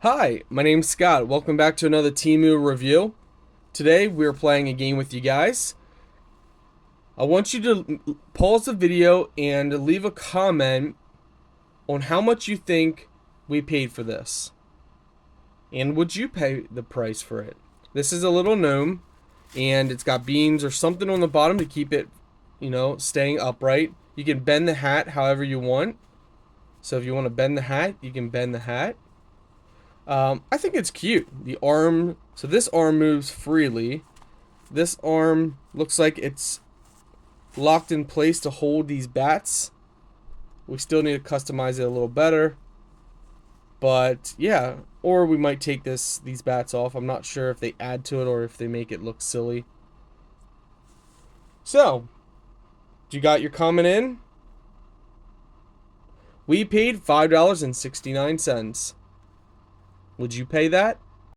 Hi, my name's Scott. Welcome back to another Temu review. Today we're playing a game with you guys. I want you to pause the video and leave a comment on how much you think we paid for this. And would you pay the price for it? This is a little gnome and it's got beans or something on the bottom to keep it, staying upright. You can bend the hat however you want. So if you want to bend the hat, you can bend the hat. I think it's cute. The arm, so this arm moves freely. This arm looks like it's locked in place to hold these bats. We still need to customize it a little better. But yeah, or we might take these bats off. I'm not sure if they add to it or if they make it look silly. So, you got your comment in? We paid $5.69. Would you pay that?